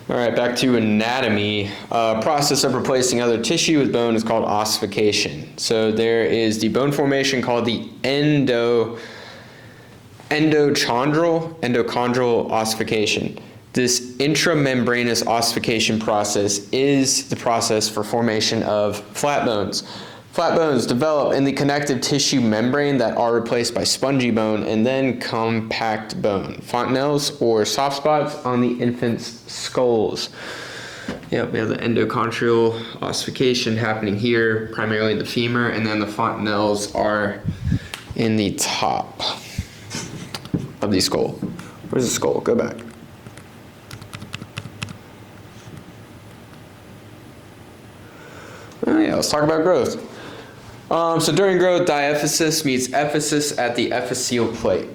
All right, back to anatomy. Process of replacing other tissue with bone is called ossification. So there is the bone formation called the endochondral ossification. This intramembranous ossification process is the process for formation of flat bones. Flat bones develop in the connective tissue membrane that are replaced by spongy bone and then compact bone, fontanelles or soft spots on the infant's skulls. Yep, we have the endochondral ossification happening here, primarily the femur, and then the fontanelles are in the top of the skull. Where's the skull? Go back. Oh yeah, let's talk about growth. So during growth, diaphysis meets ephysis at the epiphyseal plate.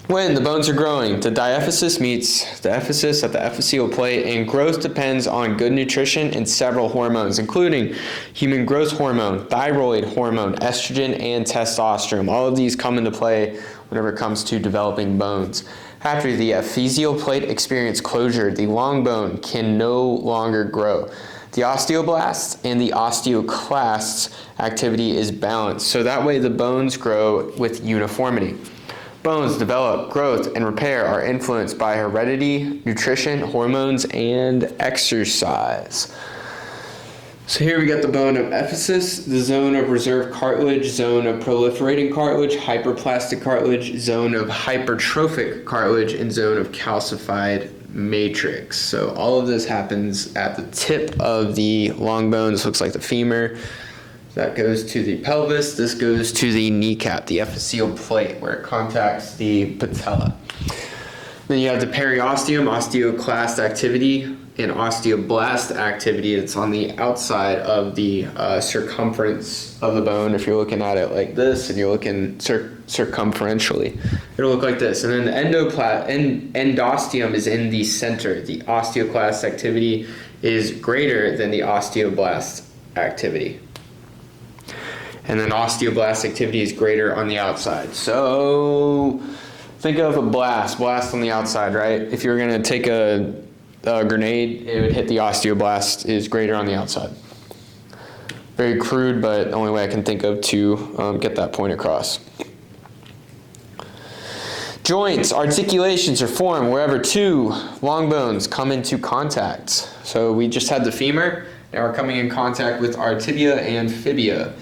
When the bones are growing, the diaphysis meets the ephysis at the epiphyseal plate, and growth depends on good nutrition and several hormones, including human growth hormone, thyroid hormone, estrogen, and testosterone. All of these come into play whenever it comes to developing bones. After the epiphyseal plate experience closure, the long bone can no longer grow. The osteoblasts and the osteoclasts activity is balanced, so that way the bones grow with uniformity. Bones develop, growth, and repair are influenced by heredity, nutrition, hormones, and exercise. So here we got the bone of epiphysis, the zone of reserved cartilage, zone of proliferating cartilage, hyperplastic cartilage, zone of hypertrophic cartilage, and zone of calcified matrix. So all of this happens at the tip of the long bone. This looks like the femur. That goes to the pelvis. This goes to the kneecap, the epiphyseal plate, where it contacts the patella. Then you have the periosteum, osteoclast activity, and osteoblast activity. It's on the outside of the circumference of the bone. If you're looking at it like this and you're looking circumferentially, it'll look like this. And then the endosteum is in the center. The osteoclast activity is greater than the osteoblast activity. And then osteoblast activity is greater on the outside. So think of a blast on the outside, right? If you're going to take a grenade, it would hit the osteoblast is greater on the outside. Very crude, but the only way I can think of to get that point across. Joints, articulations are formed wherever two long bones come into contact. So we just had the femur, now we're coming in contact with our tibia and fibia.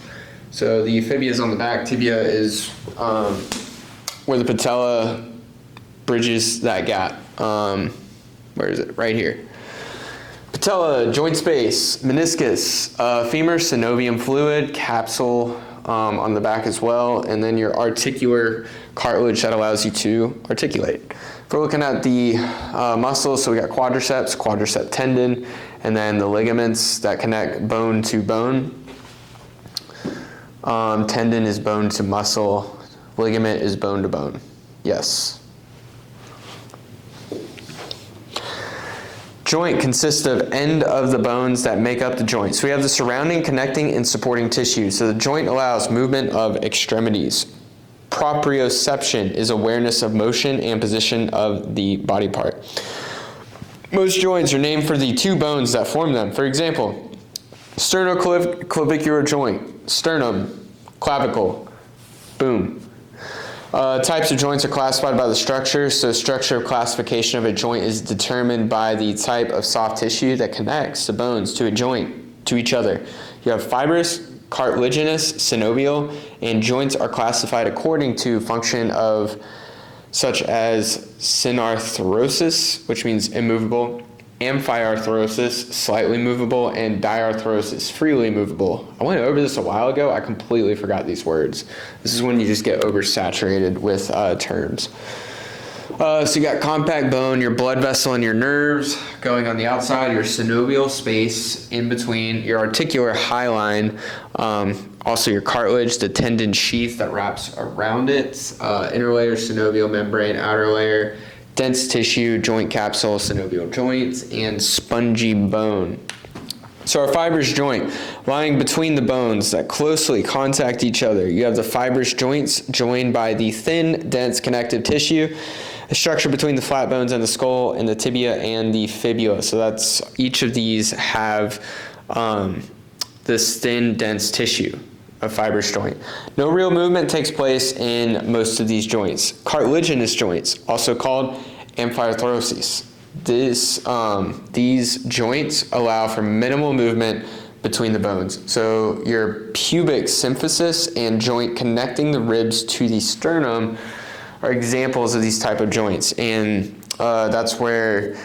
So the fibia is on the back, tibia is where the patella bridges that gap. Where is it? Right here. Patella, joint space, meniscus, femur, synovium fluid, capsule on the back as well, and then your articular cartilage that allows you to articulate. If we're looking at the muscles, so we got quadricep tendon, and then the ligaments that connect bone to bone. Tendon is bone to muscle, ligament is bone to bone. Yes. Joint consists of end of the bones that make up the joint. So we have the surrounding, connecting, and supporting tissue. So the joint allows movement of extremities. Proprioception is awareness of motion and position of the body part. Most joints are named for the two bones that form them. For example, sternoclavicular joint, sternum, clavicle, boom. Types of joints are classified by the structure. So structure of classification of a joint is determined by the type of soft tissue that connects the bones to a joint, to each other. You have fibrous, cartilaginous, synovial, and joints are classified according to function of such as synarthrosis, which means immovable, amphiarthrosis, slightly movable, and diarthrosis, freely movable. I went over this a while ago. I completely forgot these words. This is when you just get oversaturated with terms. So you got compact bone, your blood vessel, and your nerves going on the outside, your synovial space in between, your articular hyaline, also your cartilage, the tendon sheath that wraps around it, inner layer, synovial membrane, outer layer, dense tissue, joint capsule, synovial joints, and spongy bone. So our fibrous joint, lying between the bones that closely contact each other. You have the fibrous joints joined by the thin, dense connective tissue, a structure between the flat bones and the skull, and the tibia and the fibula. So that's, each of these have this thin, dense tissue of fibrous joint. No real movement takes place in most of these joints. Cartilaginous joints, also called amphithroses. These joints allow for minimal movement between the bones. So your pubic symphysis and joint connecting the ribs to the sternum are examples of these type of joints. And that's where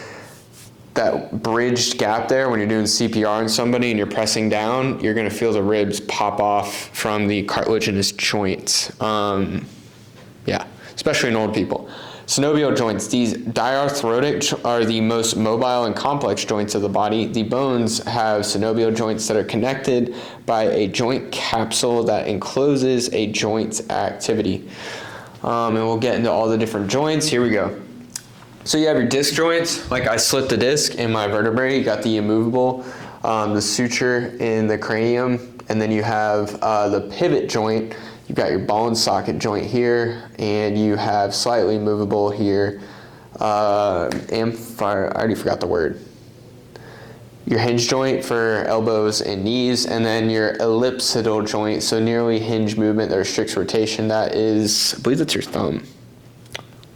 that bridged gap there, when you're doing CPR on somebody and you're pressing down, you're gonna feel the ribs pop off from the cartilaginous joints. Yeah, especially in old people. Synovial joints, these diarthrotic are the most mobile and complex joints of the body. The bones have synovial joints that are connected by a joint capsule that encloses a joint's activity. And we'll get into all the different joints. Here we go. So you have your disc joints, like I slipped a disc in my vertebrae. You got the immovable, the suture in the cranium, and then you have the pivot joint. You've got your ball and socket joint here, and you have slightly movable here. I already forgot the word. Your hinge joint for elbows and knees, and then your ellipsoidal joint, so nearly hinge movement that restricts rotation. That is, I believe that's your thumb,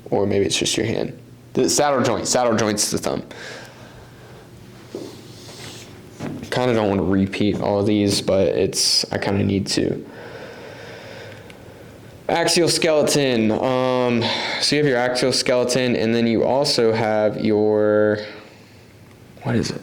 or maybe it's just your hand. The saddle joint's the thumb. Kind of don't want to repeat all of these, but I kind of need to. Axial skeleton. So you have your axial skeleton, and then you also have your, what is it?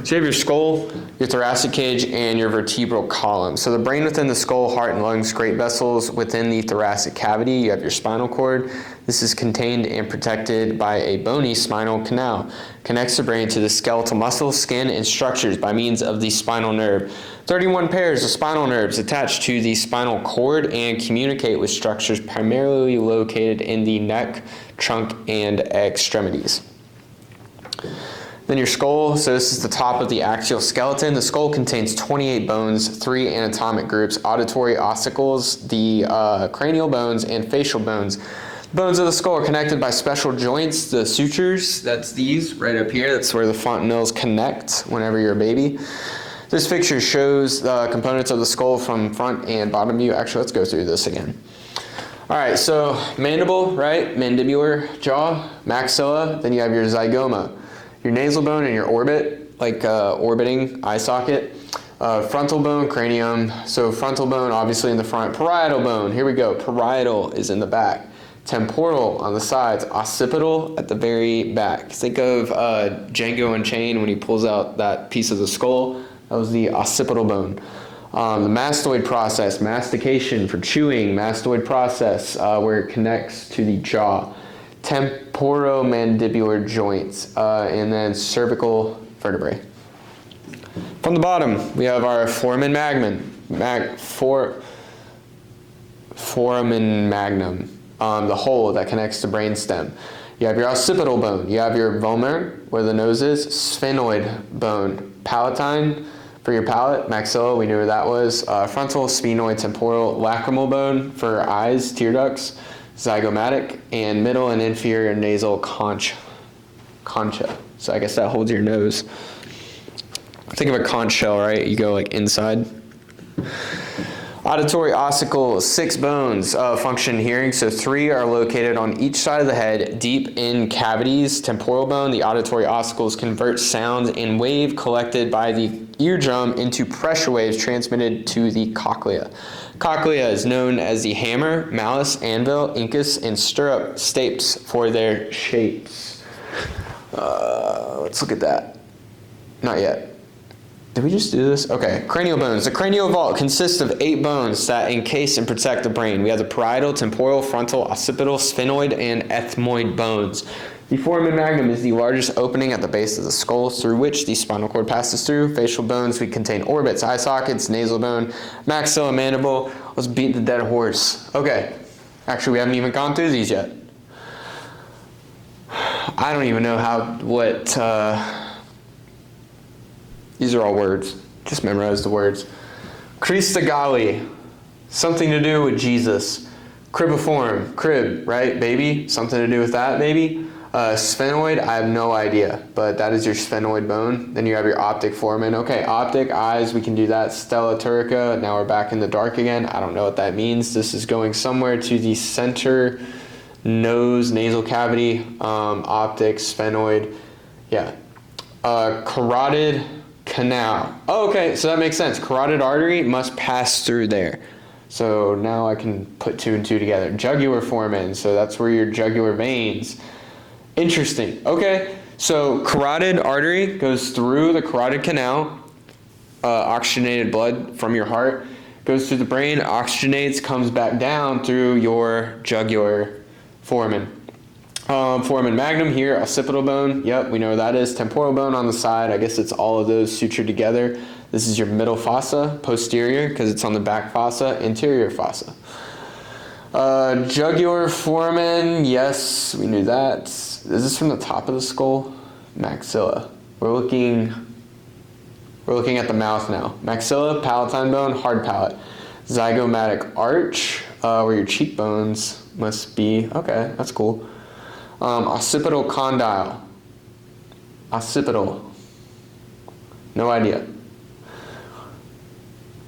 So you have your skull, your thoracic cage, and your vertebral column. So the brain within the skull, heart and lungs, great vessels within the thoracic cavity. You have your spinal cord. This is contained and protected by a bony spinal canal. Connects the brain to the skeletal muscles, skin, and structures by means of the spinal nerve. 31 pairs of spinal nerves attach to the spinal cord and communicate with structures primarily located in the neck, trunk, and extremities. Then your skull, so this is the top of the axial skeleton. The skull contains 28 bones, 3 anatomic groups: auditory ossicles, the cranial bones, and facial bones. The bones of the skull are connected by special joints, the sutures, that's these right up here. That's where the fontanelles connect whenever you're a baby. This picture shows the components of the skull from front and bottom view. Actually, let's go through this again. All right, so mandible, right? Mandibular jaw, maxilla, then you have your zygoma. Your nasal bone and your orbit, like orbiting eye socket. Frontal bone, cranium. So frontal bone, obviously in the front. Parietal bone, here we go. Parietal is in the back. Temporal on the sides. Occipital at the very back. Think of Django Unchained when he pulls out that piece of the skull. That was the occipital bone. The mastoid process, mastication for chewing. Mastoid process where it connects to the jaw. Temporomandibular joints, and then cervical vertebrae. From the bottom, we have our foramen magnum, the hole that connects the brainstem. You have your occipital bone. You have your vomer, where the nose is. Sphenoid bone. Palatine for your palate. Maxilla, we knew where that was. Frontal, sphenoid, temporal. Lacrimal bone for eyes, tear ducts. Zygomatic, and middle and inferior nasal concha. So I guess that holds your nose. Think of a conch shell, right? You go like inside. Auditory ossicle, 6 bones function hearing. So 3 are located on each side of the head, deep in cavities. Temporal bone, the auditory ossicles convert sound and wave collected by the eardrum into pressure waves transmitted to the cochlea. Cochlea is known as the hammer, malleus, anvil, incus, and stirrup stapes for their shapes. Let's look at that. Not yet. Did we just do this? Okay, cranial bones. The cranial vault consists of 8 bones that encase and protect the brain. We have the parietal, temporal, frontal, occipital, sphenoid, and ethmoid bones. The foramen magnum is the largest opening at the base of the skull through which the spinal cord passes through. Facial bones, we contain orbits, eye sockets, nasal bone, maxilla, mandible. Let's beat the dead horse. Okay, actually we haven't even gone through these yet. I don't even know these are all words. Just memorize the words. Christogali, something to do with Jesus. Cribiform, crib, right? Baby, something to do with that, maybe. Sphenoid, I have no idea, but that is your sphenoid bone. Then you have your optic foramen. Okay, optic, eyes, we can do that. Stella turcica, now we're back in the dark again. I don't know what that means. This is going somewhere to the center, nose, nasal cavity, optic, sphenoid, yeah. Carotid canal. Oh, okay, so that makes sense. Carotid artery must pass through there. So now I can put 2 and 2 together. Jugular foramen, so that's where your jugular veins. Interesting. Okay, so carotid artery goes through the carotid canal. Oxygenated blood from your heart goes through the brain, oxygenates, comes back down through your jugular foramen. Foramen magnum here, occipital bone. Yep, we know where that is. Temporal bone on the side. I guess it's all of those sutured together. This is your middle fossa, posterior, because it's on the back fossa, anterior fossa. Jugular foramen, yes, we knew that. Is this from the top of the skull? Maxilla. We're looking at the mouth now. Maxilla, palatine bone, hard palate. Zygomatic arch, where your cheekbones must be. Okay, that's cool. Occipital condyle. Occipital. No idea.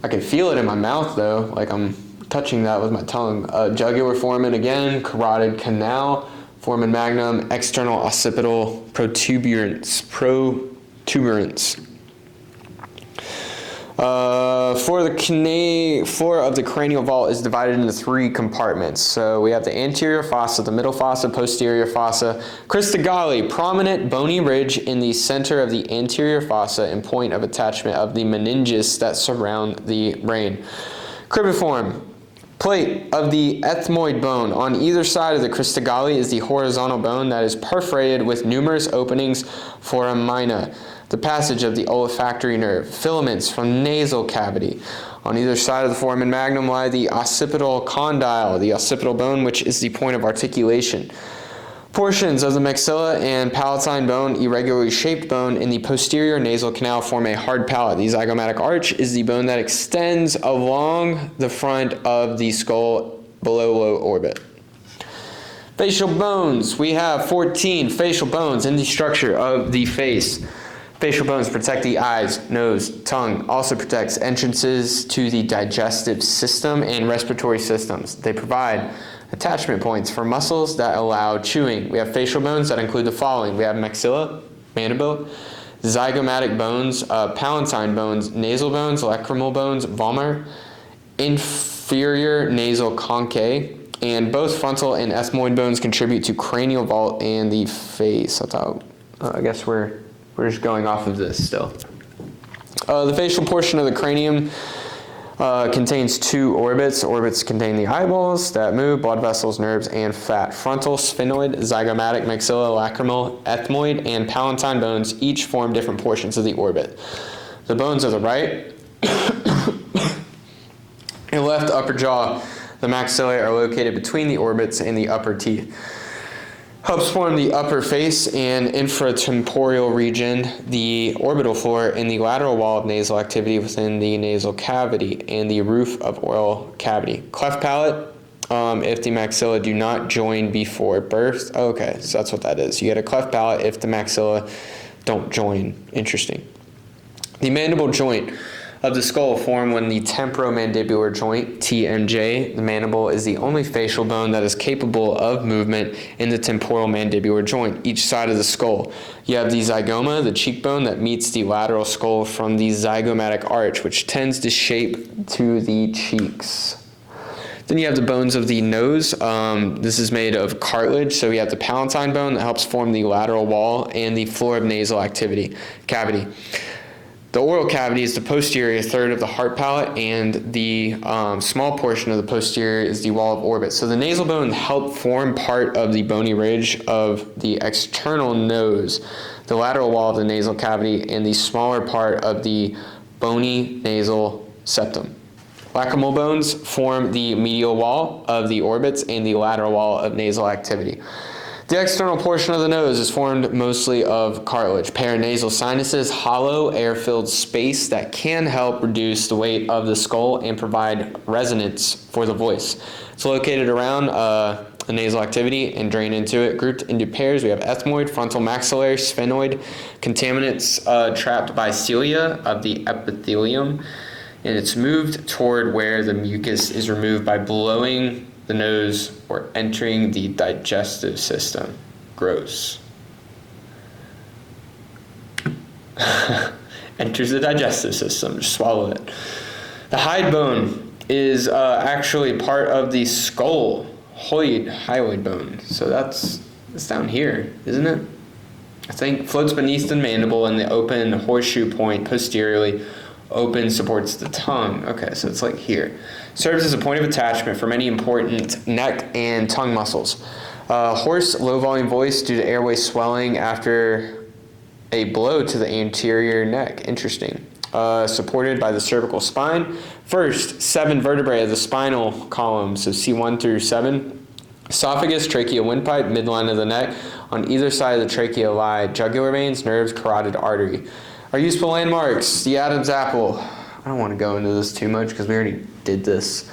I can feel it in my mouth though, like I'm touching that with my tongue. Jugular foramen again, carotid canal, foramen magnum, external occipital protuberance. Floor of the cranial vault is divided into 3 compartments. So we have the anterior fossa, the middle fossa, posterior fossa. Christogali, prominent bony ridge in the center of the anterior fossa and point of attachment of the meninges that surround the brain. Cribiform, plate of the ethmoid bone. On either side of the Christogali is the horizontal bone that is perforated with numerous openings foramina. The passage of the olfactory nerve, filaments from nasal cavity. On either side of the foramen magnum lie the occipital condyle, the occipital bone, which is the point of articulation. Portions of the maxilla and palatine bone, irregularly shaped bone in the posterior nasal canal form a hard palate. The zygomatic arch is the bone that extends along the front of the skull below low orbit. Facial bones. We have 14 facial bones in the structure of the face. Facial bones protect the eyes, nose, tongue, also protects entrances to the digestive system and respiratory systems. They provide attachment points for muscles that allow chewing. We have facial bones that include the following. We have maxilla, mandible, zygomatic bones, palatine bones, nasal bones, lacrimal bones, vomer, inferior nasal conchae, and both frontal and ethmoid bones contribute to cranial vault and the face. I guess we're just going off of this still. The facial portion of the cranium contains 2 orbits. Orbits contain the eyeballs that move, blood vessels, nerves, and fat. Frontal, sphenoid, zygomatic, maxilla, lacrimal, ethmoid, and palatine bones each form different portions of the orbit. The bones of the right and left upper jaw, the maxillae, are located between the orbits and the upper teeth. Helps form the upper face and infratemporal region, the orbital floor, and the lateral wall of nasal activity within the nasal cavity and the roof of oral cavity. Cleft palate, if the maxilla do not join before birth. Okay, so that's what that is. You get a cleft palate if the maxilla don't join. Interesting. The mandible joint of the skull form when the temporomandibular joint, TMJ, the mandible, is the only facial bone that is capable of movement in the temporal mandibular joint, each side of the skull. You have the zygoma, the cheekbone that meets the lateral skull from the zygomatic arch, which tends to shape to the cheeks. Then you have the bones of the nose. This is made of cartilage, so we have the palatine bone that helps form the lateral wall and the floor of nasal cavity. The oral cavity is the posterior third of the heart palate, and the small portion of the posterior is the wall of orbit. So the nasal bone help form part of the bony ridge of the external nose, the lateral wall of the nasal cavity, and the smaller part of the bony nasal septum. Lacrimal bones form the medial wall of the orbits and the lateral wall of nasal activity. The external portion of the nose is formed mostly of cartilage. Paranasal sinuses, hollow, air-filled space that can help reduce the weight of the skull and provide resonance for the voice. It's located around the nasal activity and drain into it. Grouped into pairs, we have ethmoid, frontal maxillary, sphenoid, contaminants trapped by cilia of the epithelium, and it's moved toward where the mucus is removed by blowing the nose or entering the digestive system. Gross. Enters the digestive system, just swallow it. The hide bone is actually part of the skull hyoid bone. So that's down here, isn't it? I think floats beneath the mandible and the open horseshoe point posteriorly. Open supports the tongue. Okay, so it's like here. Serves as a point of attachment for many important neck and tongue muscles. Hoarse, low-volume voice due to airway swelling after a blow to the anterior neck. Interesting. Supported by the cervical spine. First, 7 vertebrae of the spinal column, so C1 through 7. Esophagus, trachea, windpipe, midline of the neck. On either side of the trachea lie jugular veins, nerves, carotid artery. Our useful landmarks, the Adam's apple. I don't want to go into this too much because we already did this.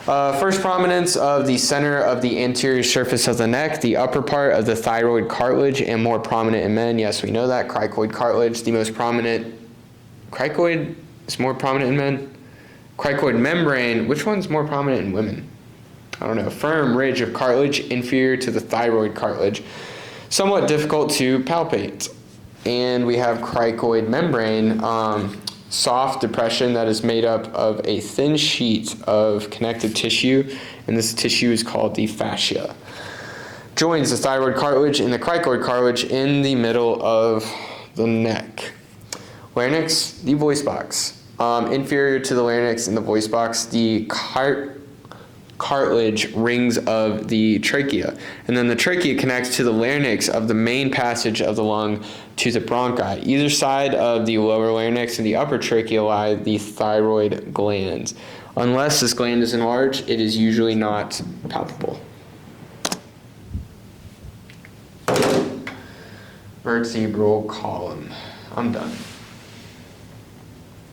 First prominence of the center of the anterior surface of the neck, the upper part of the thyroid cartilage, and more prominent in men. Yes, we know that. Cricoid cartilage, the most prominent. Cricoid is more prominent in men. Cricoid membrane, which one's more prominent in women? I don't know. Firm ridge of cartilage inferior to the thyroid cartilage. Somewhat difficult to palpate. And we have cricoid membrane, soft depression that is made up of a thin sheet of connective tissue, and this tissue is called the fascia. Joins the thyroid cartilage and the cricoid cartilage in the middle of the neck. Larynx, the voice box. Inferior to the larynx and the voice box, the cartilage rings of the trachea. And then the trachea connects to the larynx of the main passage of the lung to the bronchi. Either side of the lower larynx and the upper trachea lie the thyroid glands. Unless this gland is enlarged, it is usually not palpable. Vertebral column. I'm done.